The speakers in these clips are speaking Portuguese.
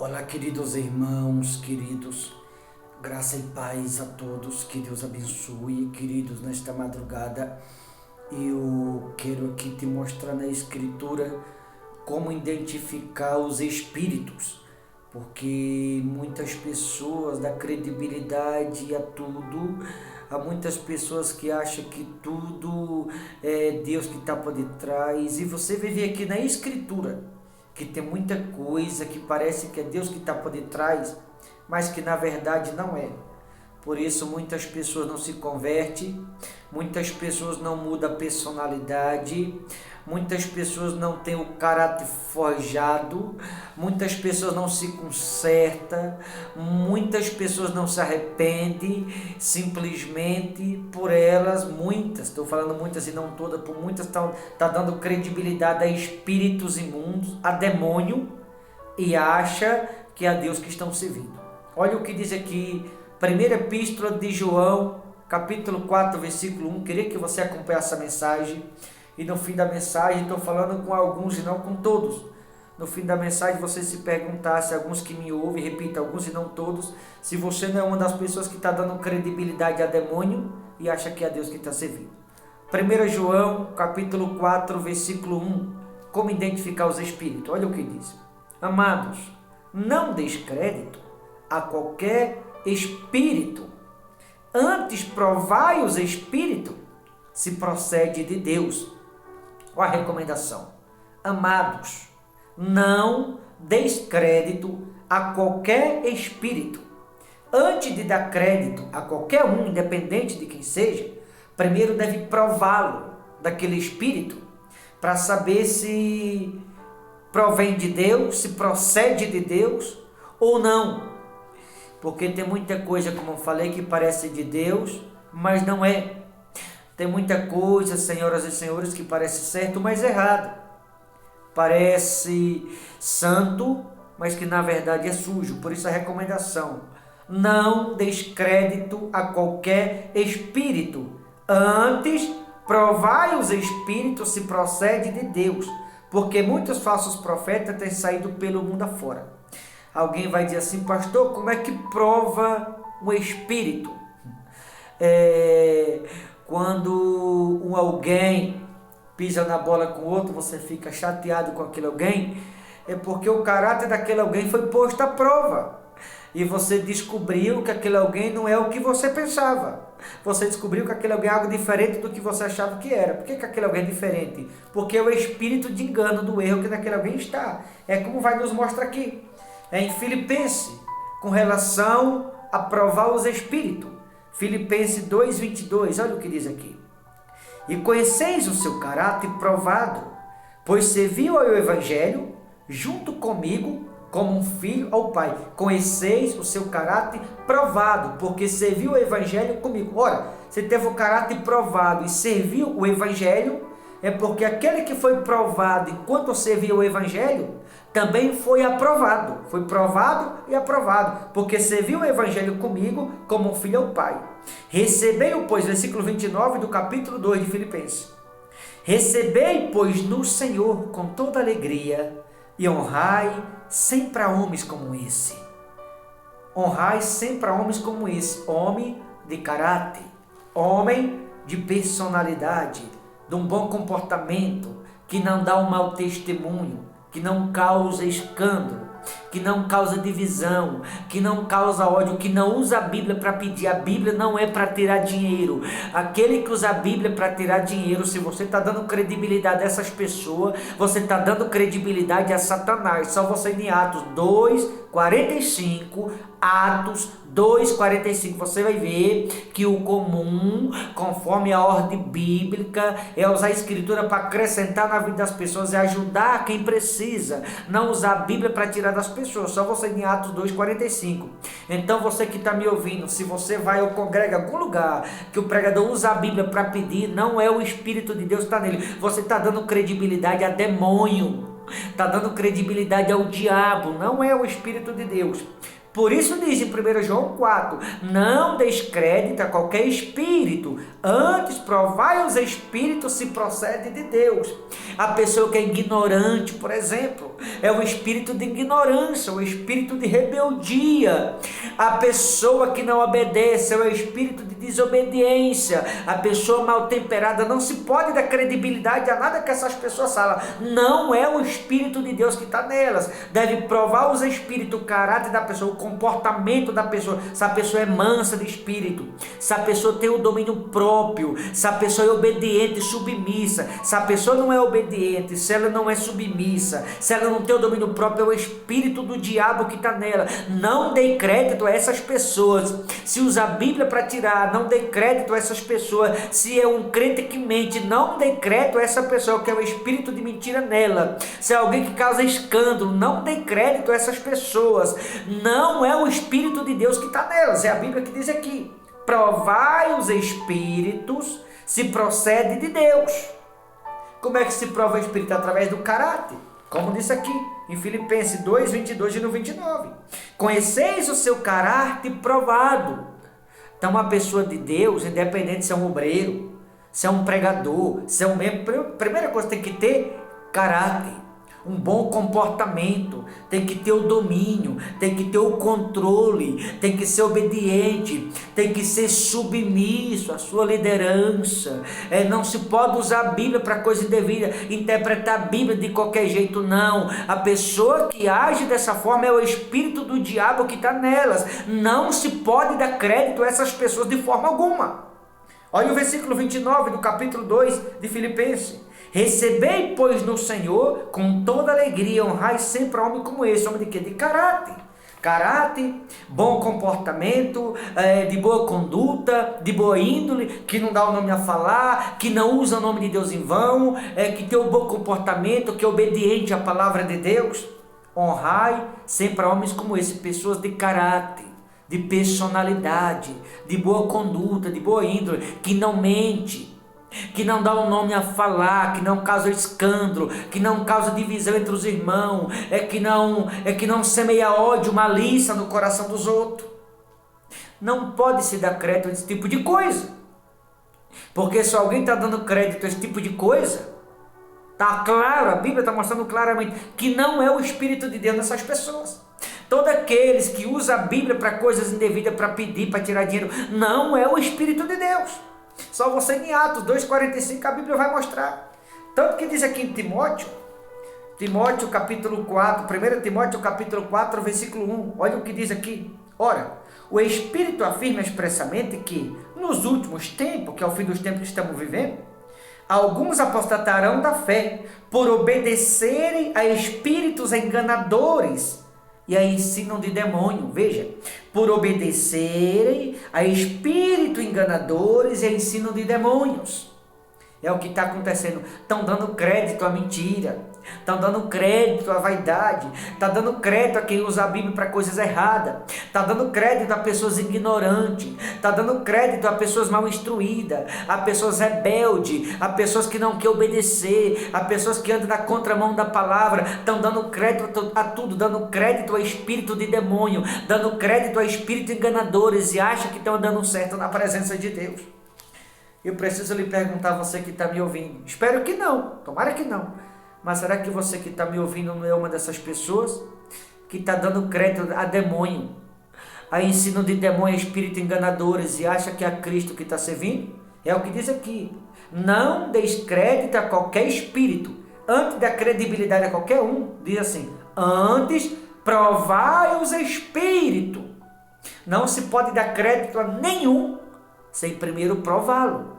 Olá, queridos irmãos, queridos, graça e paz a todos, que Deus abençoe, queridos, nesta madrugada. Eu quero aqui te mostrar na Escritura como identificar os espíritos, porque muitas pessoas dão credibilidade a tudo, há muitas pessoas que acham que tudo é Deus que está por detrás, e você vai ver aqui na Escritura que tem muita coisa que parece que é Deus que está por detrás, mas que na verdade não é. Por isso muitas pessoas não se convertem, muitas pessoas não mudam a personalidade, muitas pessoas não têm o caráter forjado, muitas pessoas não se consertam, muitas pessoas não se arrependem, simplesmente por elas, muitas, estou falando muitas e não todas, por muitas tá dando credibilidade a espíritos imundos, a demônio, e acha que é a Deus que estão servindo. Olha o que diz aqui, primeira epístola de João, capítulo 4, versículo 1. Queria que você acompanhasse essa mensagem. E no fim da mensagem, estou falando com alguns e não com todos. No fim da mensagem, você se perguntasse, alguns que me ouvem, repita, alguns e não todos, se você não é uma das pessoas que está dando credibilidade a demônio e acha que é a Deus que está servindo. 1 João, capítulo 4, versículo 1. Como identificar os espíritos? Olha o que diz. Amados, não deis crédito a qualquer espírito. Antes provai os espíritos se procede de Deus. Olha a recomendação. Amados, não deis crédito a qualquer espírito. Antes de dar crédito a qualquer um, independente de quem seja, primeiro deve prová-lo daquele espírito para saber se provém de Deus, se procede de Deus ou não. Porque tem muita coisa, como eu falei, que parece de Deus, mas não é. Tem muita coisa, senhoras e senhores, que parece certo, mas errado. Parece santo, mas que na verdade é sujo. Por isso a recomendação. Não deis crédito a qualquer espírito. Antes, provai os espíritos se procede de Deus. Porque muitos falsos profetas têm saído pelo mundo afora. Alguém vai dizer assim, pastor, como é que prova um espírito? Quando alguém pisa na bola com outro, você fica chateado com aquele alguém, é porque o caráter daquele alguém foi posto à prova. E você descobriu que aquele alguém não é o que você pensava. Você descobriu que aquele alguém é algo diferente do que você achava que era. Por que aquele alguém é diferente? Porque é o espírito de engano do erro que naquele alguém está. É como vai nos mostrar aqui. É em Filipenses, com relação a provar os espíritos. Filipenses 2:22, olha o que diz aqui. E conheceis o seu caráter provado, pois serviu ao Evangelho, junto comigo, como um filho ao Pai. Conheceis o seu caráter provado, porque serviu o Evangelho comigo. Ora, se teve o caráter provado e serviu o Evangelho, é porque aquele que foi provado enquanto servia o Evangelho, também foi aprovado. Foi provado e aprovado, porque serviu o Evangelho comigo como um filho ao Pai. Recebei-o, pois, versículo 29 do capítulo 2 de Filipenses. Recebei, pois, no Senhor com toda alegria e honrai sempre a homens como esse. Honrai sempre a homens como esse. Homem de caráter, homem de personalidade, de um bom comportamento, que não dá um mau testemunho, que não causa escândalo, que não causa divisão, que não causa ódio, que não usa a Bíblia para pedir. A Bíblia não é para tirar dinheiro. Aquele que usa a Bíblia para tirar dinheiro, se você está dando credibilidade a essas pessoas, você está dando credibilidade a Satanás. Só você em Atos 2:45, Atos 2:45, você vai ver que o comum, conforme a ordem bíblica, é usar a escritura para acrescentar na vida das pessoas e ajudar quem precisa, não usar a Bíblia para tirar das pessoas. Só você em Atos 2:45. Então você que está me ouvindo, se você vai ou congrega em algum lugar que o pregador usa a Bíblia para pedir, não é o Espírito de Deus que está nele. Você está dando credibilidade a demônio, está dando credibilidade ao diabo, não é o Espírito de Deus. Por isso diz em 1 João 4, não deis crédito a qualquer espírito, antes provai os espíritos se procede de Deus. A pessoa que é ignorante, por exemplo, é o espírito de ignorância, o espírito de rebeldia. A pessoa que não obedece é o espírito de desobediência. A pessoa mal temperada, não se pode dar credibilidade a nada que essas pessoas falam. Não é o Espírito de Deus que está nelas. Deve provar os espíritos, o caráter da pessoa, o comportamento da pessoa. Se a pessoa é mansa de espírito, se a pessoa tem o domínio próprio, se a pessoa é obediente e submissa. Se a pessoa não é obediente, se ela não é submissa, se ela não tem o domínio próprio, é o espírito do diabo que está nela. Não dê crédito a essas pessoas. Se usa a Bíblia para tirar, não dê crédito a essas pessoas. Se é um crente que mente, não dê crédito a essa pessoa, que é o espírito de mentira nela. Se é alguém que causa escândalo, não dê crédito a essas pessoas. Não é o Espírito de Deus que está nelas. É a Bíblia que diz aqui: provai os espíritos se procede de Deus. Como é que se prova o espírito? Através do caráter. Como disse aqui em Filipenses 2, 22 e no 29. Conheceis o seu caráter provado. Então, uma pessoa de Deus, independente se é um obreiro, se é um pregador, se é um membro, primeira coisa, tem que ter caráter, um bom comportamento, tem que ter o domínio, tem que ter o controle, tem que ser obediente, tem que ser submisso à sua liderança. Não se pode usar a Bíblia para coisa indevida, interpretar a Bíblia de qualquer jeito, não. A pessoa que age dessa forma é o espírito do diabo que está nelas. Não se pode dar crédito a essas pessoas de forma alguma. Olha o versículo 29 do capítulo 2 de Filipenses. Recebei, pois, no Senhor com toda alegria, honrai sempre homem como esse. Homem de quê? De caráter. Caráter, bom comportamento, de boa conduta, de boa índole, que não dá o nome a falar, que não usa o nome de Deus em vão, que tem um bom comportamento, que é obediente à palavra de Deus. Honrai sempre homens como esse, pessoas de caráter, de personalidade, de boa conduta, de boa índole, que não mente, que não dá o nome a falar, que não causa escândalo, que não causa divisão entre os irmãos, que não semeia ódio, malícia no coração dos outros. Não pode se dar crédito a esse tipo de coisa, porque se alguém está dando crédito a esse tipo de coisa, está claro, a Bíblia está mostrando claramente que não é o Espírito de Deus nessas pessoas. Todos aqueles que usam a Bíblia para coisas indevidas, para pedir, para tirar dinheiro, não é o Espírito de Deus. Só você em Atos 2,45 a Bíblia vai mostrar. Tanto que diz aqui em Timóteo capítulo 4, 1 Timóteo capítulo 4, versículo 1, olha o que diz aqui. Ora, o Espírito afirma expressamente que nos últimos tempos, que é o fim dos tempos que estamos vivendo, alguns apostatarão da fé por obedecerem a espíritos enganadores e a ensino de demônio. Veja, por obedecerem a espíritos enganadores e a ensino de demônios. É o que está acontecendo. Estão dando crédito à mentira, estão dando crédito à vaidade, está dando crédito a quem usa a Bíblia para coisas erradas, está dando crédito a pessoas ignorantes, está dando crédito a pessoas mal instruídas, a pessoas rebeldes, a pessoas que não querem obedecer, a pessoas que andam na contramão da palavra. Estão dando crédito a tudo, dando crédito a espírito de demônio, dando crédito a espíritos enganadores e acham que estão dando certo na presença de Deus. Eu preciso lhe perguntar, você que está me ouvindo, espero que não, tomara que não, mas será que você que está me ouvindo não é uma dessas pessoas que está dando crédito a demônio, a ensino de demônio, a espíritos enganadores, e acha que é a Cristo que está servindo? É o que diz aqui: não deis crédito a qualquer espírito, antes da credibilidade a qualquer um, diz assim, antes provai os espíritos. Não se pode dar crédito a nenhum sem primeiro prová-lo.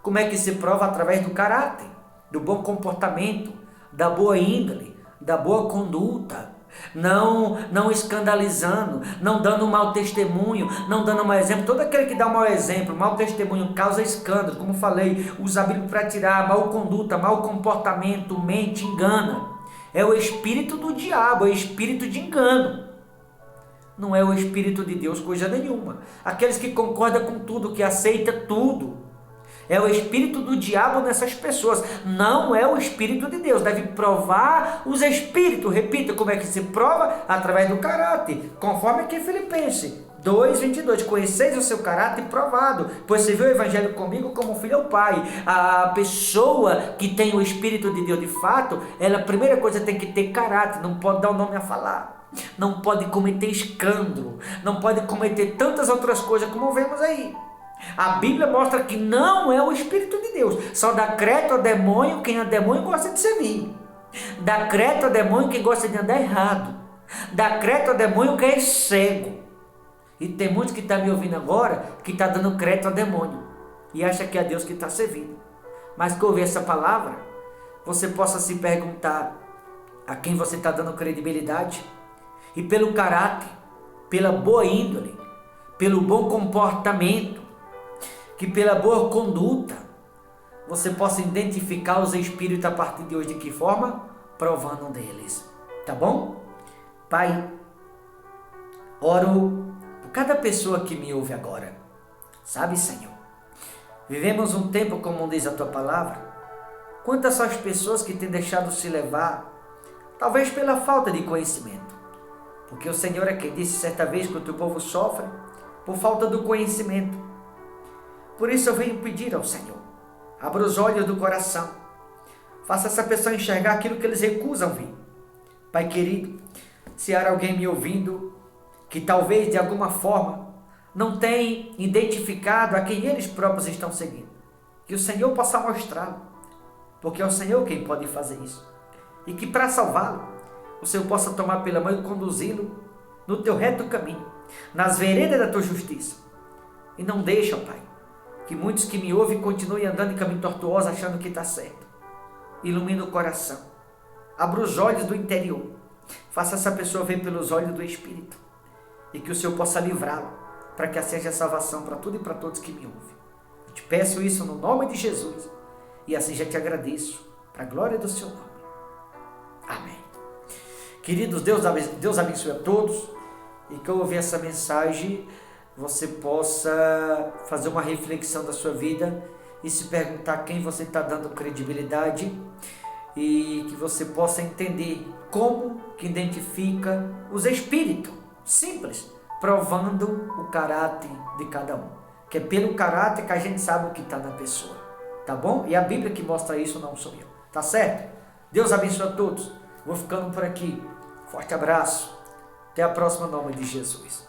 Como é que se prova? Através do caráter, do bom comportamento, da boa índole, da boa conduta, não escandalizando, não dando mau testemunho, não dando mau exemplo. Todo aquele que dá mau exemplo, mau testemunho, causa escândalo, como falei, usa a Bíblia para tirar, mau conduta, mau comportamento, mente, engana. É o espírito do diabo, é o espírito de engano. Não é o Espírito de Deus coisa nenhuma. Aqueles que concordam com tudo, que aceita tudo, É o espírito do diabo nessas pessoas, não é o espírito de Deus. Deve provar os espíritos. Repita, como é que se prova? Através do caráter, conforme aqui em Filipenses 2:22, conheceis o seu caráter provado, pois você viu o evangelho comigo como filho ao Pai. A pessoa que tem o Espírito de Deus de fato, ela, a primeira coisa, tem que ter caráter, não pode dar o nome a falar, não pode cometer escândalo, não pode cometer tantas outras coisas como vemos aí. A Bíblia mostra que não é o Espírito de Deus, só dá crédito ao demônio quem é demônio gosta de servir, dá crédito ao demônio quem gosta de andar errado, dá crédito ao demônio quem é cego. E tem muitos que estão me ouvindo agora que estão dando crédito ao demônio e acha que é Deus que está servindo. Mas que ouvir essa palavra, você possa se perguntar a quem você está dando credibilidade, e pelo caráter, pela boa índole, pelo bom comportamento, que pela boa conduta você possa identificar os espíritos a partir de hoje. De que forma? Provando deles. Tá bom? Pai, oro por cada pessoa que me ouve agora. Sabe, Senhor, vivemos um tempo, como diz a Tua palavra, quantas são as pessoas que têm deixado se levar, talvez pela falta de conhecimento. Porque o Senhor é quem disse certa vez que o Teu povo sofre por falta do conhecimento. Por isso eu venho pedir ao Senhor, abra os olhos do coração, faça essa pessoa enxergar aquilo que eles recusam ver. Pai querido, se há alguém me ouvindo que talvez de alguma forma não tenha identificado a quem eles próprios estão seguindo, que o Senhor possa mostrá-lo, porque é o Senhor quem pode fazer isso, e que para salvá-lo, o Senhor possa tomar pela mão e conduzi-lo no Teu reto caminho, nas veredas da Tua justiça. E não deixa, Pai, que muitos que me ouvem continuem andando em caminho tortuoso achando que está certo. Ilumina o coração, abra os olhos do interior, faça essa pessoa ver pelos olhos do Espírito, e que o Senhor possa livrá-lo, para que seja salvação para tudo e para todos que me ouvem. Eu te peço isso no nome de Jesus, e assim já te agradeço, para a glória do Seu nome. Amém. Queridos, Deus abençoe a todos, e que ao ouvir essa mensagem, você possa fazer uma reflexão da sua vida e se perguntar quem você está dando credibilidade, e que você possa entender como que identifica os espíritos. Simples, provando o caráter de cada um. Que é pelo caráter que a gente sabe o que está na pessoa. Tá bom? E a Bíblia que mostra isso, não sou eu. Tá certo? Deus abençoe a todos. Vou ficando por aqui. Forte abraço. Até a próxima, em nome de Jesus.